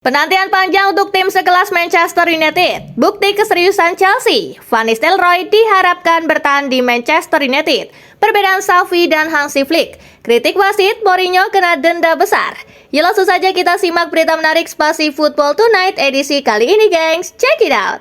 Penantian panjang untuk tim sekelas Manchester United. Bukti keseriusan Chelsea. Van Nistelrooy diharapkan bertahan di Manchester United. Perbedaan Xavi dan Hansi Flick. Kritik wasit, Mourinho kena denda besar. Ya, langsung saja kita simak berita menarik Spasi Football Tonight edisi kali ini, gengs. Check it out.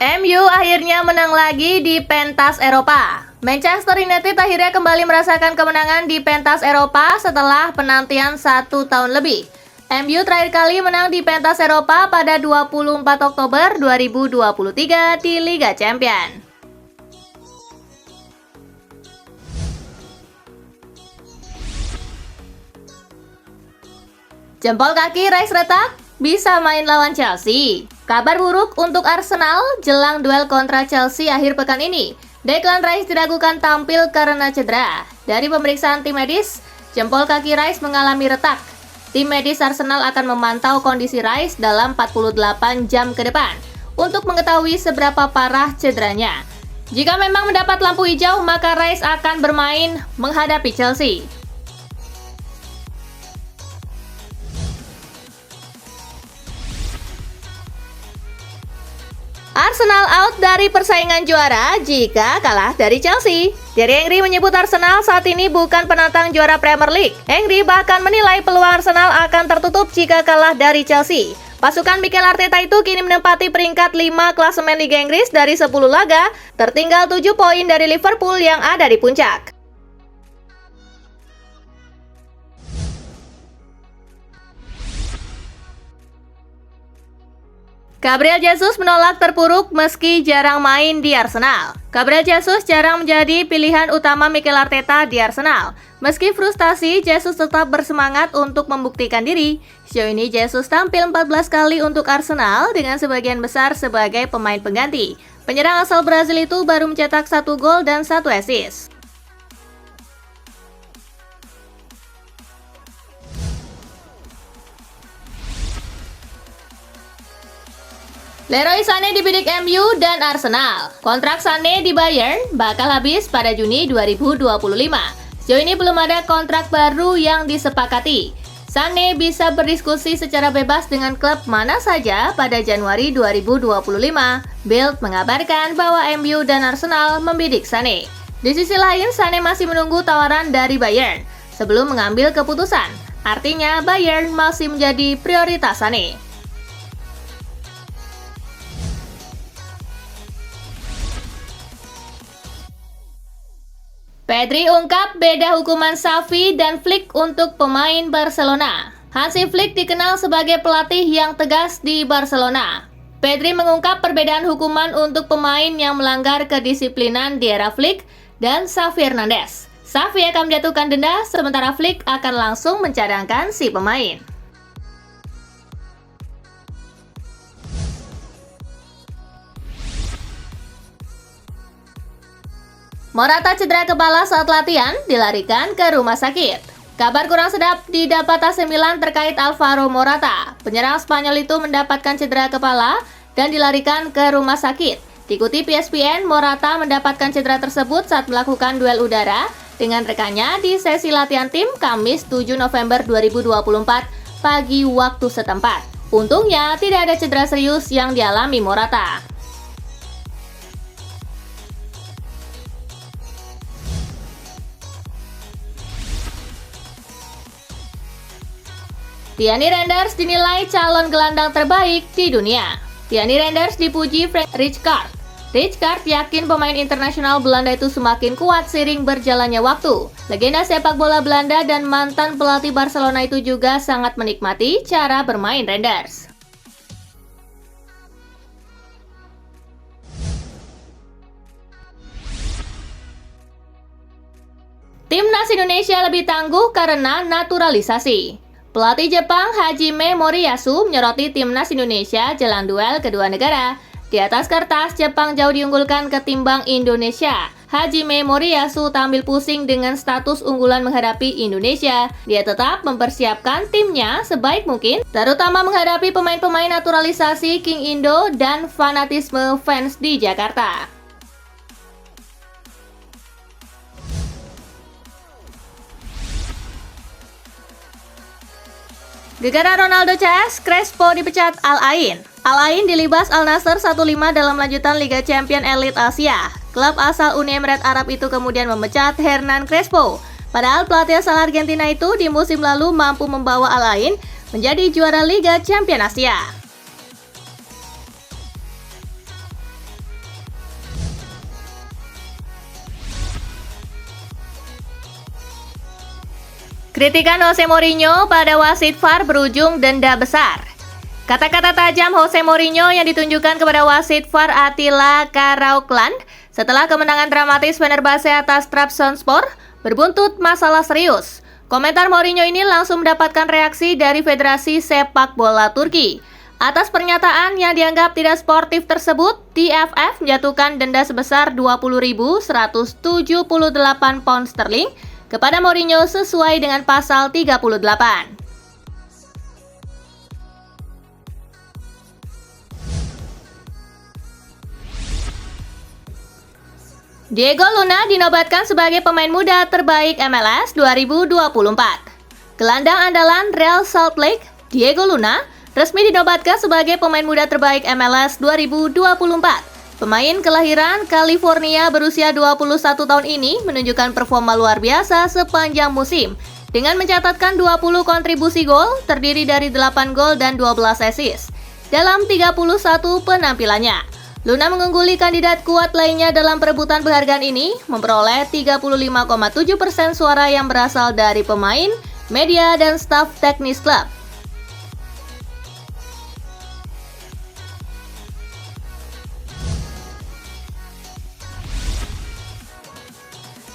MU akhirnya menang lagi di pentas Eropa. Manchester United akhirnya kembali merasakan kemenangan di pentas Eropa setelah penantian 1 tahun lebih. MU terakhir kali menang di pentas Eropa pada 24 Oktober 2023 di Liga Champions. Jempol kaki Rice retak, bisa main lawan Chelsea. Kabar buruk untuk Arsenal jelang duel kontra Chelsea akhir pekan ini. Declan Rice diragukan tampil karena cedera. Dari pemeriksaan tim medis, jempol kaki Rice mengalami retak. Tim medis Arsenal akan memantau kondisi Rice dalam 48 jam ke depan untuk mengetahui seberapa parah cederanya. Jika memang mendapat lampu hijau, maka Rice akan bermain menghadapi Chelsea. Arsenal out dari persaingan juara jika kalah dari Chelsea. Thierry Henry menyebut Arsenal saat ini bukan penantang juara Premier League. Henry bahkan menilai peluang Arsenal akan tertutup jika kalah dari Chelsea. Pasukan Mikel Arteta itu kini menempati peringkat 5 klasemen Liga Inggris dari 10 laga, tertinggal 7 poin dari Liverpool yang ada di puncak. Gabriel Jesus menolak terpuruk meski jarang main di Arsenal. Gabriel Jesus jarang menjadi pilihan utama Mikel Arteta di Arsenal. Meski frustasi, Jesus tetap bersemangat untuk membuktikan diri. Sejauh ini Jesus tampil 14 kali untuk Arsenal dengan sebagian besar sebagai pemain pengganti. Penyerang asal Brazil itu baru mencetak 1 gol dan 1 assist. Leroy Sané dibidik MU dan Arsenal. Kontrak Sané di Bayern bakal habis pada Juni 2025. Sejauh ini belum ada kontrak baru yang disepakati. Sané bisa berdiskusi secara bebas dengan klub mana saja pada Januari 2025. Bild mengabarkan bahwa MU dan Arsenal membidik Sané. Di sisi lain, Sané masih menunggu tawaran dari Bayern sebelum mengambil keputusan. Artinya, Bayern masih menjadi prioritas Sané. Pedri ungkap beda hukuman Xavi dan Flick untuk pemain Barcelona. Hansi Flick dikenal sebagai pelatih yang tegas di Barcelona. Pedri mengungkap perbedaan hukuman untuk pemain yang melanggar kedisiplinan di era Flick dan Xavi Hernandez. Xavi akan menjatuhkan denda, sementara Flick akan langsung mencadangkan si pemain. Morata cedera kepala saat latihan, dilarikan ke rumah sakit. Kabar kurang sedap didapat AC Milan terkait Alvaro Morata. Penyerang Spanyol itu mendapatkan cedera kepala dan dilarikan ke rumah sakit. Dikutip ESPN, Morata mendapatkan cedera tersebut saat melakukan duel udara dengan rekannya di sesi latihan tim Kamis 7 November 2024 pagi waktu setempat. Untungnya tidak ada cedera serius yang dialami Morata. Tierney Randers dinilai calon gelandang terbaik di dunia. Tierney Randers dipuji Frank Rijkaard. Rijkaard yakin pemain internasional Belanda itu semakin kuat seiring berjalannya waktu. Legenda sepak bola Belanda dan mantan pelatih Barcelona itu juga sangat menikmati cara bermain Randers. Timnas Indonesia lebih tangguh karena naturalisasi. Pelatih Jepang Hajime Moriyasu menyoroti timnas Indonesia jelang duel kedua negara. Di atas kertas, Jepang jauh diunggulkan ketimbang Indonesia. Hajime Moriyasu tampil pusing dengan status unggulan menghadapi Indonesia. Dia tetap mempersiapkan timnya sebaik mungkin, terutama menghadapi pemain-pemain naturalisasi King Indo dan fanatisme fans di Jakarta. Gegara Ronaldo CS, Crespo dipecat Al Ain. Al Ain dilibas Al Nassr 1-5 dalam lanjutan Liga Champions Elite Asia. Klub asal Uni Emirat Arab itu kemudian memecat Hernan Crespo. Padahal pelatih asal Argentina itu di musim lalu mampu membawa Al Ain menjadi juara Liga Champions Asia. Kritikan Jose Mourinho pada wasit VAR berujung denda besar. Kata-kata tajam Jose Mourinho yang ditunjukkan kepada wasit VAR Attila Karaukland setelah kemenangan dramatis Fenerbahce atas Trabzonspor berbuntut masalah serius. Komentar Mourinho ini langsung mendapatkan reaksi dari Federasi Sepak Bola Turki. Atas pernyataan yang dianggap tidak sportif tersebut, TFF menjatuhkan denda sebesar 20.178 pound sterling kepada Mourinho sesuai dengan pasal 38. Diego Luna dinobatkan sebagai pemain muda terbaik MLS 2024. Gelandang andalan Real Salt Lake, Diego Luna, resmi dinobatkan sebagai pemain muda terbaik MLS 2024. Pemain kelahiran California berusia 21 tahun ini menunjukkan performa luar biasa sepanjang musim dengan mencatatkan 20 kontribusi gol terdiri dari 8 gol dan 12 assist dalam 31 penampilannya. Luna mengungguli kandidat kuat lainnya dalam perebutan penghargaan ini, memperoleh 35,7% suara yang berasal dari pemain, media, dan staf teknis klub.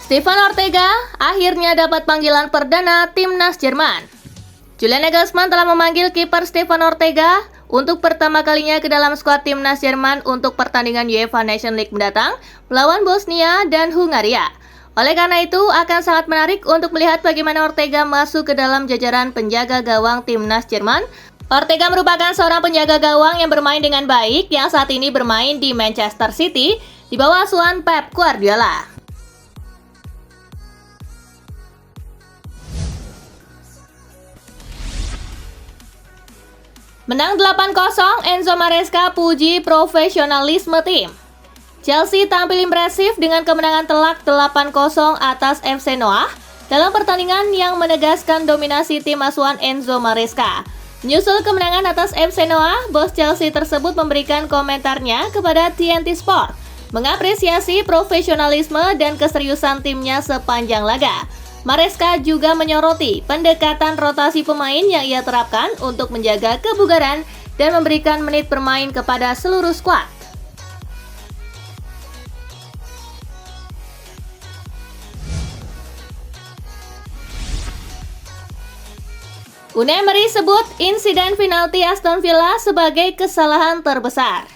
Stefan Ortega akhirnya dapat panggilan perdana timnas Jerman. Julian Nagelsmann telah memanggil kiper Stefan Ortega untuk pertama kalinya ke dalam skuad timnas Jerman untuk pertandingan UEFA Nations League mendatang melawan Bosnia dan Hungaria. Oleh karena itu, akan sangat menarik untuk melihat bagaimana Ortega masuk ke dalam jajaran penjaga gawang timnas Jerman. Ortega merupakan seorang penjaga gawang yang bermain dengan baik yang saat ini bermain di Manchester City di bawah asuhan Pep Guardiola. Menang 8-0, Enzo Maresca puji profesionalisme tim. Chelsea tampil impresif dengan kemenangan telak 8-0 atas FC Noah dalam pertandingan yang menegaskan dominasi tim asuhan Enzo Maresca. Menyusul kemenangan atas FC Noah, bos Chelsea tersebut memberikan komentarnya kepada TNT Sport, mengapresiasi profesionalisme dan keseriusan timnya sepanjang laga. Maresca juga menyoroti pendekatan rotasi pemain yang ia terapkan untuk menjaga kebugaran dan memberikan menit bermain kepada seluruh skuad. Unai Emery sebut insiden penalti Aston Villa sebagai kesalahan terbesar.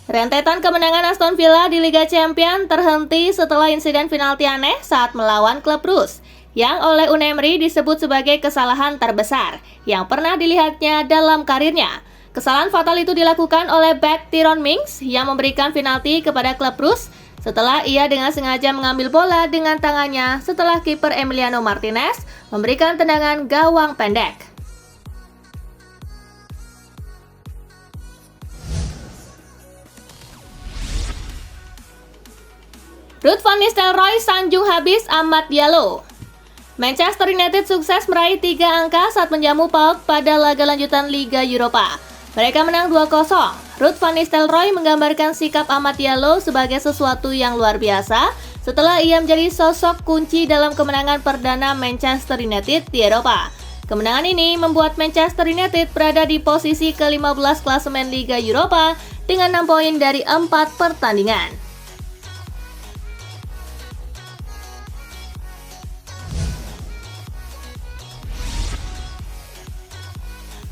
Rentetan kemenangan Aston Villa di Liga Champions terhenti setelah insiden penalti aneh saat melawan klub Rus, yang oleh Unai Emery disebut sebagai kesalahan terbesar yang pernah dilihatnya dalam karirnya. Kesalahan fatal itu dilakukan oleh bek Tyrone Mings yang memberikan penalti kepada klub Rus setelah ia dengan sengaja mengambil bola dengan tangannya setelah kiper Emiliano Martinez memberikan tendangan gawang pendek. Ruud van Nistelrooy sanjung habis Amad Diallo. Manchester United sukses meraih 3 angka saat menjamu PAOK pada laga lanjutan Liga Eropa. Mereka menang 2-0. Ruud van Nistelrooy menggambarkan sikap Amad Diallo sebagai sesuatu yang luar biasa setelah ia menjadi sosok kunci dalam kemenangan perdana Manchester United di Eropa. Kemenangan ini membuat Manchester United berada di posisi ke-15 klasemen Liga Eropa dengan 6 poin dari 4 pertandingan.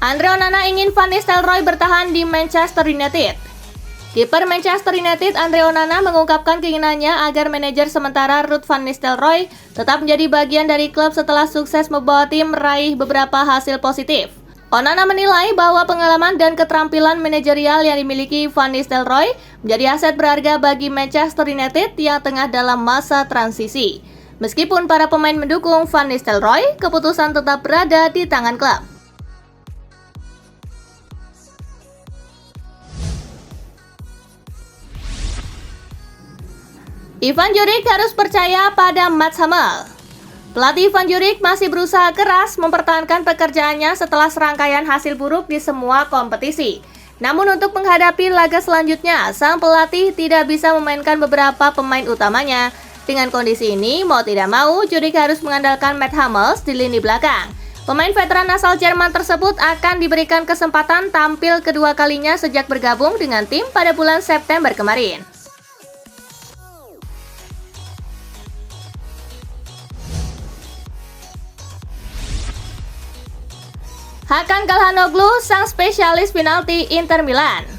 Andre Onana ingin Van Nistelrooy bertahan di Manchester United. Kiper Manchester United Andre Onana mengungkapkan keinginannya agar manajer sementara Ruud van Nistelrooy tetap menjadi bagian dari klub setelah sukses membawa tim meraih beberapa hasil positif. Onana menilai bahwa pengalaman dan keterampilan manajerial yang dimiliki Van Nistelrooy menjadi aset berharga bagi Manchester United yang tengah dalam masa transisi. Meskipun para pemain mendukung Van Nistelrooy, keputusan tetap berada di tangan klub. Ivan Djuric harus percaya pada Mats Hummels. Pelatih Ivan Djuric masih berusaha keras mempertahankan pekerjaannya setelah serangkaian hasil buruk di semua kompetisi. Namun untuk menghadapi laga selanjutnya, sang pelatih tidak bisa memainkan beberapa pemain utamanya. Dengan kondisi ini, mau tidak mau, Djuric harus mengandalkan Mats Hummels di lini belakang. Pemain veteran asal Jerman tersebut akan diberikan kesempatan tampil kedua kalinya sejak bergabung dengan tim pada bulan September kemarin. Hakan Calhanoglu, sang spesialis penalti Inter Milan.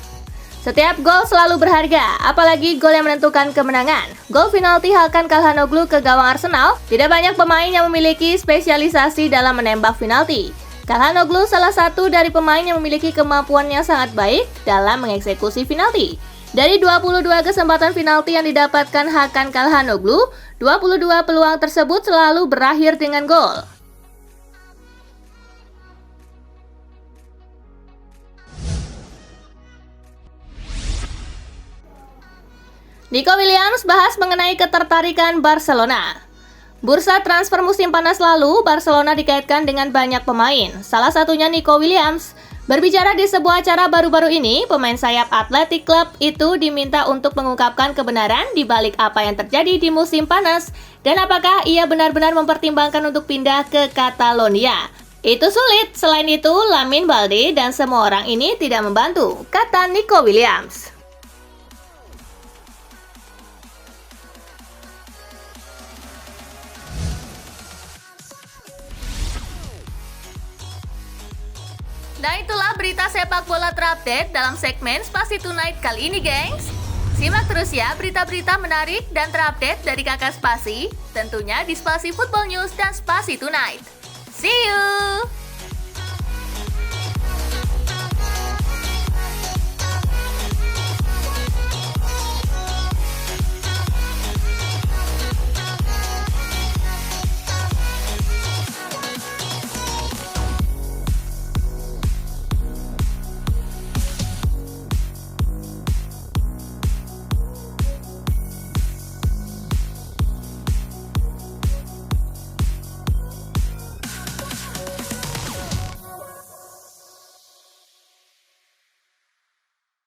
Setiap gol selalu berharga, apalagi gol yang menentukan kemenangan. Gol penalti Hakan Calhanoglu ke gawang Arsenal, tidak banyak pemain yang memiliki spesialisasi dalam menembak penalti. Calhanoglu salah satu dari pemain yang memiliki kemampuan yang sangat baik dalam mengeksekusi penalti. Dari 22 kesempatan penalti yang didapatkan Hakan Calhanoglu, 22 peluang tersebut selalu berakhir dengan gol. Nico Williams bahas mengenai ketertarikan Barcelona. Bursa transfer musim panas lalu, Barcelona dikaitkan dengan banyak pemain, salah satunya Nico Williams. Berbicara di sebuah acara baru-baru ini, pemain sayap Athletic Club itu diminta untuk mengungkapkan kebenaran di balik apa yang terjadi di musim panas dan apakah ia benar-benar mempertimbangkan untuk pindah ke Catalonia. Itu sulit, selain itu Lamine Balde dan semua orang ini tidak membantu, kata Nico Williams. Nah itulah berita sepak bola terupdate dalam segmen Spasi Tonight kali ini gengs. Simak terus ya berita-berita menarik dan terupdate dari kakak Spasi, tentunya di Spasi Football News dan Spasi Tonight. See you!